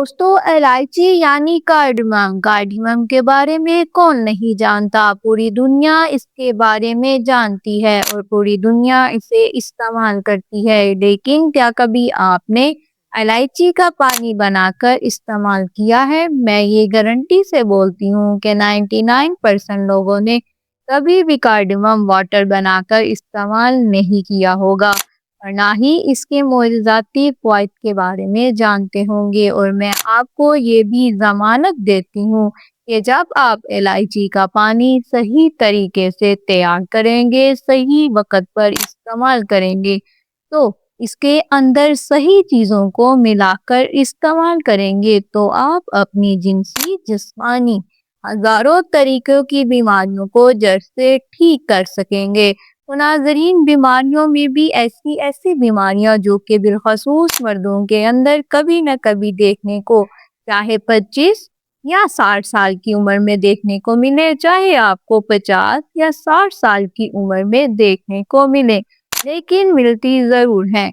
دوستوں الائچی یعنی کارڈمم کے بارے میں کون نہیں جانتا۔ پوری دنیا اس کے بارے میں جانتی ہے اور پوری دنیا اسے استعمال کرتی ہے، لیکن کیا کبھی آپ نے الائچی کا پانی بنا کر استعمال کیا ہے؟ میں یہ گارنٹی سے بولتی ہوں کہ 99% لوگوں نے کبھی بھی کارڈمم واٹر بنا کر استعمال نہیں کیا ہوگا اور نہ ہی اس کے معجزاتی فوائد کے بارے میں جانتے ہوں گے۔ اور میں آپ کو یہ بھی ضمانت دیتی ہوں کہ جب آپ الائچی کا پانی صحیح طریقے سے تیار کریں گے، صحیح وقت پر استعمال کریں گے، تو اس کے اندر صحیح چیزوں کو ملا کر استعمال کریں گے تو آپ اپنی جنسی جسمانی ہزاروں طریقوں کی بیماریوں کو جڑ سے ٹھیک کر سکیں گے۔ ناظرین، بیماریوں میں بھی ایسی بیماریاں جو کہ بالخصوص مردوں کے اندر کبھی نہ کبھی دیکھنے کو چاہے 25 یا 60 سال کی عمر میں دیکھنے کو ملے، چاہے آپ کو 50 یا 60 سال کی عمر میں دیکھنے کو ملے، لیکن ملتی ضرور ہیں۔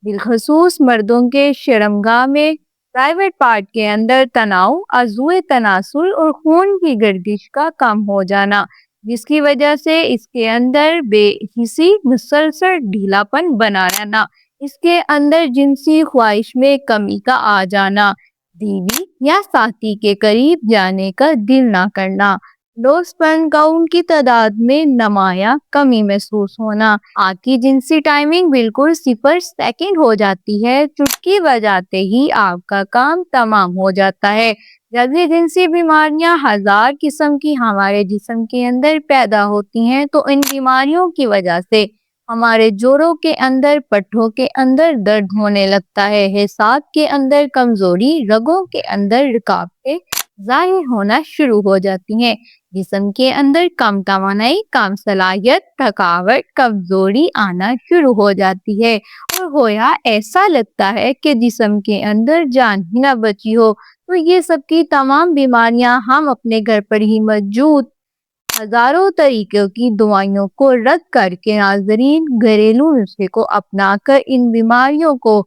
بالخصوص مردوں کے شرمگاہ میں پرائیویٹ پارٹ کے اندر تناؤ، عضوے تناسل اور خون کی گردش کا کم ہو جانا، جس کی وجہ سے اس کے اندر بے حسی، مسلسل ڈھیلا پن بنا رہنا، اس کے اندر جنسی خواہش میں کمی کا آ جانا، بیوی یا ساتھی کے قریب جانے کا دل نہ کرنا، لو سپرم کاؤنٹ کی تعداد میں نمایاں کمی محسوس ہونا، آپ کی جنسی ٹائمنگ بالکل 0 سیکنڈ ہو جاتی ہے، چٹکی بجاتے ہی آپ کا کام تمام ہو جاتا ہے۔ جب یہ جنسی بیماریاں ہزار قسم کی ہمارے جسم کے اندر پیدا ہوتی ہیں تو ان بیماریوں کی وجہ سے ہمارے جوڑوں کے اندر، پٹھوں کے اندر درد ہونے لگتا ہے، اعصاب کے اندر کمزوری، رگوں کے اندر رکاوٹیں ظاہر ہونا شروع ہو جاتی ہیں، جسم کے اندر کم توانائی، کم صلاحیت، تھکاوٹ، کمزوری آنا شروع ہو جاتی ہے اور گویا ایسا لگتا ہے کہ جسم کے اندر جان ہی نہ بچی ہو۔ تو یہ سب کی تمام بیماریاں ہم اپنے گھر پر ہی موجود ہزاروں طریقوں کی دوائیوں کو رد کر کے ناظرین گھریلو نسخے کو اپنا کر ان بیماریوں کو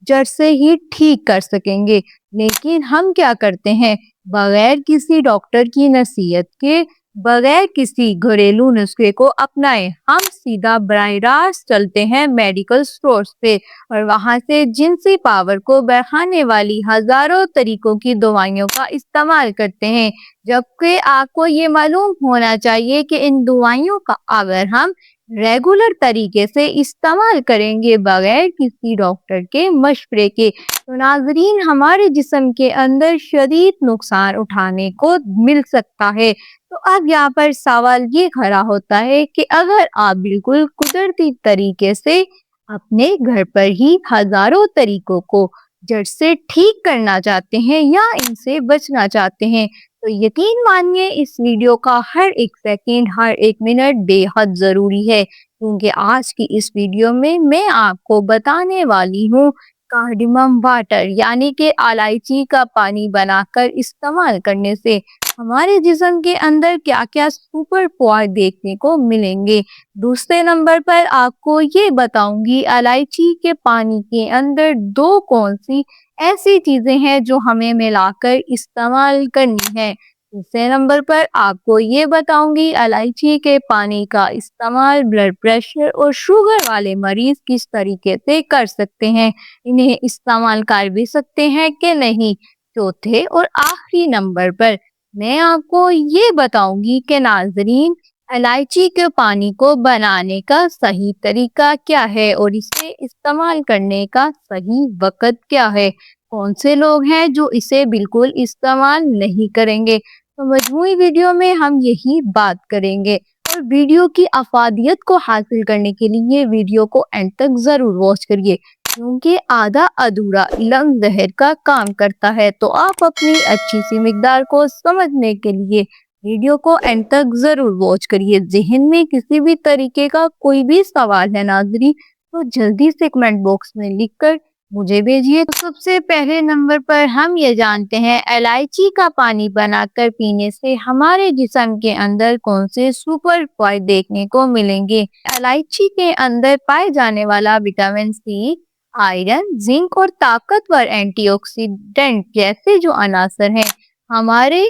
جڑ سے ہی ٹھیک کر سکیں گے۔ لیکن ہم کیا کرتے ہیں؟ بغیر کسی ڈاکٹر کی نصیحت کے، بغیر کسی گھریلو نسخے کو اپنائے ہم سیدھا براہ راست چلتے ہیں میڈیکل سٹورز پہ اور وہاں سے جنسی پاور کو بڑھانے والی ہزاروں طریقوں کی دوائیوں کا استعمال کرتے ہیں، جبکہ آپ کو یہ معلوم ہونا چاہیے کہ ان دوائیوں کا اگر ہم ریگولر طریقے سے استعمال کریں گے بغیر کسی ڈاکٹر کے مشورے کے تو ناظرین ہمارے جسم کے اندر شدید نقصان اٹھانے کو مل سکتا ہے۔ تو اب یہاں پر سوال یہ کھڑا ہوتا ہے کہ اگر آپ بالکل قدرتی طریقے سے اپنے گھر پر ہی ہزاروں طریقوں کو جڑ سے ٹھیک کرنا چاہتے ہیں یا ان سے بچنا چاہتے ہیں تو یقین مانیے اس ویڈیو کا ہر ایک سیکنڈ، ہر ایک منٹ بے حد ضروری ہے، کیونکہ آج کی اس ویڈیو میں آپ کو بتانے والی ہوں کارڈمم واٹر یعنی کہ الائچی کا پانی بنا کر استعمال کرنے سے ہمارے جسم کے اندر کیا کیا سپر پاور دیکھنے کو ملیں گے۔ دوسرے نمبر پر آپ کو یہ بتاؤں گی الائچی کے پانی کے اندر 2 کون سی ایسی چیزیں ہیں جو ہمیں ملا کر استعمال کرنی ہے۔ تیسرے نمبر پر آپ کو یہ بتاؤں گی الائچی کے پانی کا استعمال بلڈ پریشر اور شوگر والے مریض کس طریقے سے کر سکتے ہیں، انہیں استعمال کر بھی سکتے ہیں کہ نہیں۔ چوتھے اور آخری نمبر پر میں آپ کو یہ بتاؤں گی کہ ناظرین الائچی کے پانی کو بنانے کا صحیح طریقہ کیا ہے اور اسے استعمال کرنے کا صحیح وقت کیا ہے، کون سے لوگ ہیں جو اسے بالکل استعمال نہیں کریں گے۔ تو مجموعی ویڈیو میں ہم یہی بات کریں گے اور ویڈیو کی افادیت کو حاصل کرنے کے لیے ویڈیو کو اینڈ تک ضرور واچ کریے، کیونکہ آدھا ادھورا علم زہر کا کام کرتا ہے۔ تو آپ اپنی اچھی سی مقدار کو سمجھنے کے لیے ویڈیو کو اینڈ تک ضرور واچ کریے۔ ذہن میں کسی بھی طریقے کا کوئی بھی سوال ہے ناظرین تو جلدی سے کمنٹ باکس میں لکھ کر مجھے بھیجیے۔ تو سب سے پہلے نمبر پر ہم یہ جانتے ہیں الائچی کا پانی بنا کر پینے سے ہمارے جسم کے اندر کون سے سپر فوائد دیکھنے کو ملیں گے۔ الائچی کے اندر پائے جانے والا وٹامن سی आयरन, जिंक और ताकतवर एंटीऑक्सीडेंट जैसे जो अनासर हैं हमारे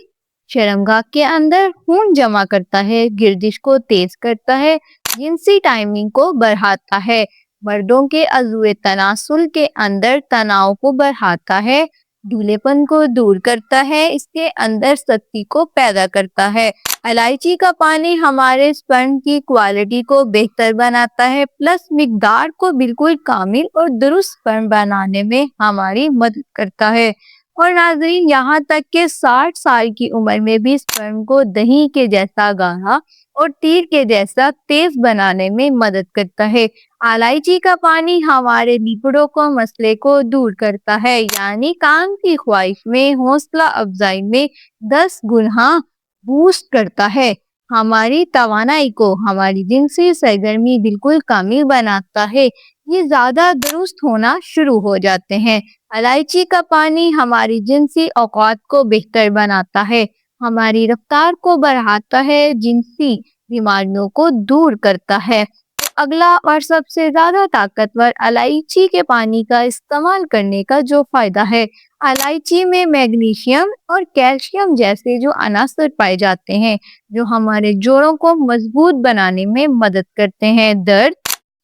शर्मगाह के अंदर खून जमा करता है, गर्दिश को तेज करता है, जिनसी टाइमिंग को बढ़ाता है, मर्दों के अज़्वे तनासुल के अंदर तनाव को बढ़ाता है, ढीलेपन को दूर करता है, इसके अंदर शक्ति को पैदा करता है। इलायची का पानी हमारे स्पर्म की क्वालिटी को बेहतर बनाता है, प्लस मिकदार को बिल्कुल कामिल और दुरुस्त स्पर्म बनाने में हमारी मदद करता है। और नाज़रीन, यहाँ तक कि 60 साल की उम्र में भी स्पर्म को दही के जैसा गाढ़ा और तीर के जैसा तेज बनाने में मदद करता है। इलायची का पानी हमारे लिपिडों को मसले को दूर करता है, यानी काम की ख्वाहिश में, हौसला अफजाई में 10 गुना बूस्ट करता है, हमारी तवानाई को, हमारी जिनसी सरगर्मी बिल्कुल कामिल बनाता है, ये ज्यादा दुरुस्त होना शुरू हो जाते हैं। इलायची का पानी हमारी जिनसी औकात को बेहतर बनाता है, हमारी रफ्तार को बढ़ाता है, जिनसी बीमारियों को दूर करता है। तो अगला और सबसे ज्यादा ताकतवर इलायची के पानी का इस्तेमाल करने का जो फायदा है, इलायची में मैग्नीशियम और कैल्शियम जैसे जो अनासर पाए जाते हैं, जो हमारे जोड़ों को मजबूत बनाने में मदद करते हैं, दर्द,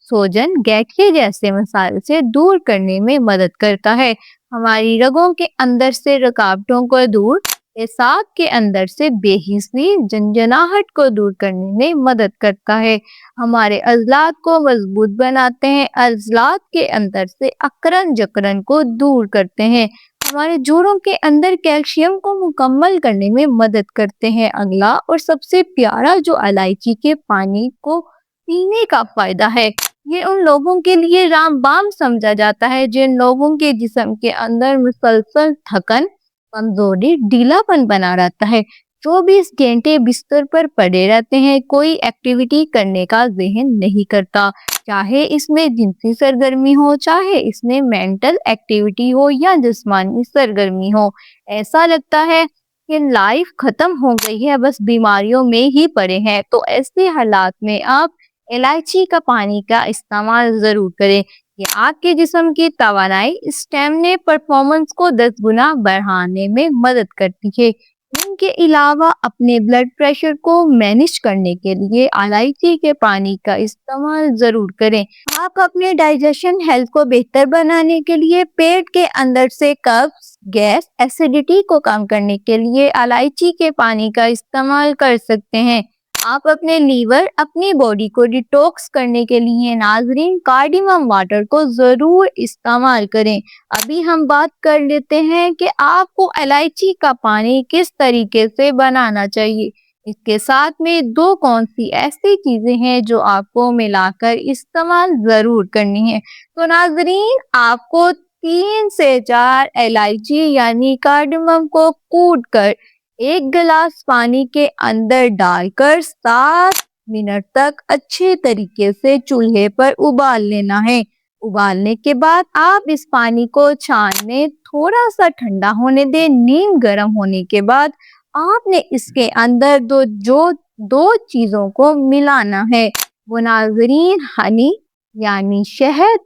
सूजन, गठिया जैसे मसाइल से दूर करने में मदद करता है, हमारी रगों के अंदर से रुकावटों को दूर, पेशाब के अंदर से बेहिस्सी, झंझनाहट को दूर करने में मदद करता है, हमारे अज़लात को मजबूत बनाते हैं, अज़लात के अंदर से अकरन जकरन को दूर करते हैं, हमारे जोड़ों के अंदर कैल्शियम को मुकम्मल करने में मदद करते हैं। अगला और सबसे प्यारा जो इलायची के पानी को पीने का फायदा है, ये उन लोगों के लिए रामबाण समझा जाता है जिन लोगों के जिस्म के अंदर मुसलसल थकन, कमजोरी, ढीलापन बना रहता है, 24 घंटे बिस्तर पर पड़े रहते हैं, कोई एक्टिविटी करने का ज़हन नहीं करता, चाहे इसमें जिनसी सरगर्मी हो, चाहे इसमें मेंटल एक्टिविटी हो या जिस्मानी सरगर्मी हो। ऐसा लगता है कि लाइफ खत्म हो गई है, बस बीमारियों में ही पड़े हैं। तो ऐसे हालात में आप इलायची का पानी का इस्तेमाल ज़रूर करें। ये आपके जिस्म की तवानाई, स्टैमिना, परफॉर्मेंस को 10 गुना बढ़ाने में मदद करती है। इनके अलावा अपने ब्लड प्रेशर को मैनेज करने के लिए इलायची के पानी का इस्तेमाल ज़रूर करें। आप अपने डाइजेशन हेल्थ को बेहतर बनाने के लिए, पेट के अंदर से कब्ज, गैस, एसिडिटी को कम करने के लिए इलायची के पानी का इस्तेमाल कर सकते हैं। आप अपने लीवर, अपनी बॉडी को डिटॉक्स करने के लिए नाज़रीन कार्डिमम वाटर को ज़रूर इस्तेमाल करें। अभी हम बात कर लेते हैं कि आपको इलायची का पानी किस तरीके से बनाना चाहिए। इसके साथ में दो कौन सी ऐसी चीज़ें हैं जो आपको मिलाकर इस्तेमाल ज़रूर करनी है। तो नाज़रीन, आपको 3 से 4 इलायची यानी कार्डिमम को कूट कर 1 गिलास पानी के अंदर डालकर 7 मिनट तक अच्छे तरीके से चूल्हे पर उबाल लेना है। उबालने के बाद आप इस पानी को छान लें, थोड़ा सा ठंडा होने दें। नीम गर्म होने के बाद आपने इसके अंदर दो चीजों को मिलाना है, वो नाज़रीन हनी यानी शहद,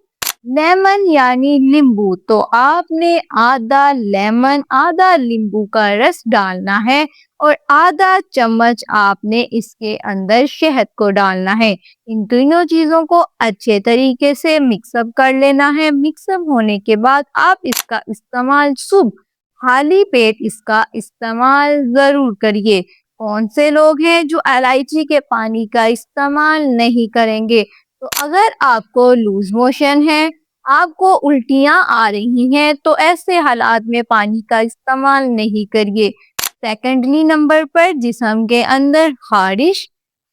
लेमन यानी नींबू। तो आपने आधा लेमन, आधा नींबू का रस डालना है और आधा चम्मच आपने इसके अंदर शहद को डालना है। इन तीनों चीजों को अच्छे तरीके से मिक्सअप कर लेना है। मिक्सअप होने के बाद आप इसका इस्तेमाल सुबह खाली पेट इसका इस्तेमाल जरूर करिए। कौन से लोग हैं जो इलायची के पानी का इस्तेमाल नहीं करेंगे? तो अगर आपको लूज मोशन है, आपको उल्टियां आ रही हैं, तो ऐसे हालात में पानी का इस्तेमाल नहीं करिए। सेकेंडली नंबर पर जिस्म के अंदर खारिश,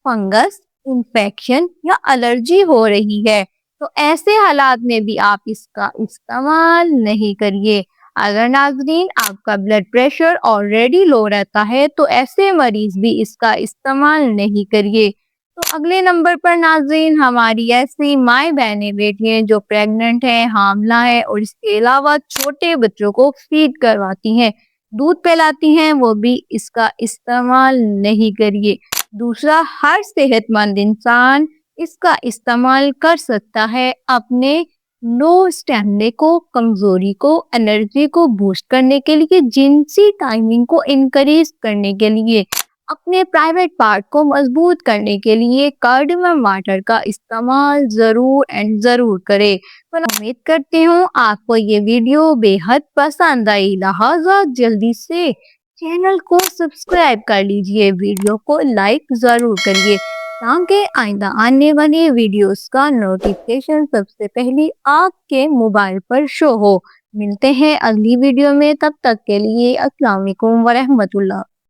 फंगस, इन्फेक्शन या एलर्जी हो रही है, तो ऐसे हालात में भी आप इसका इस्तेमाल नहीं करिए। अगर नाज़रीन आपका ब्लड प्रेशर ऑलरेडी लो रहता है, तो ऐसे मरीज भी इसका इस्तेमाल नहीं करिए। तो अगले नंबर पर नाज़रीन हमारी ऐसी माएँ बहनें बेटियां जो प्रेग्नेंट हैं, हामला है और इसके अलावा छोटे बच्चों को फीड करवाती हैं, दूध पिलाती हैं, वो भी इसका इस्तेमाल नहीं करिए। दूसरा, हर सेहतमंद इंसान इसका इस्तेमाल कर सकता है अपने लो स्टैमिना को, कमजोरी को, एनर्जी को बूस्ट करने के लिए, जिनसी टाइमिंग को इनक्रीज करने के लिए, अपने प्राइवेट पार्ट को मजबूत करने के लिए कार्डमम वाटर का इस्तेमाल जरूर करें। तो मैं उम्मीद करती हूँ आपको ये वीडियो बेहद पसंद आई। लिहाजा जल्दी से चैनल को सब्सक्राइब कर लीजिए, वीडियो को लाइक जरूर करिए ताकि आइंदा आने वाली वीडियोस का नोटिफिकेशन सबसे पहले आपके मोबाइल पर शो हो। मिलते हैं अगली वीडियो में, तब तक के लिए अस्सलाम वालेकुम व रहमतुल्लाह।